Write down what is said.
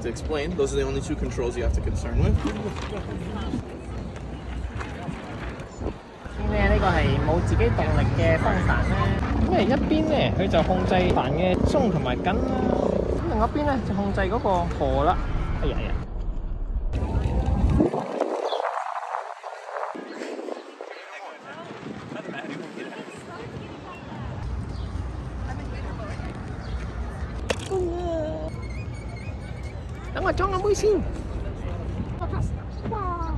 to explain. Those are the only two controls you have to concern with. 咧呢個係冇自己動力嘅風帆咧，因為一邊咧佢就控制帆嘅鬆同埋緊啦，咁另一邊咧就控制嗰個舵啦。哎呀呀！等我裝下杯先。哇！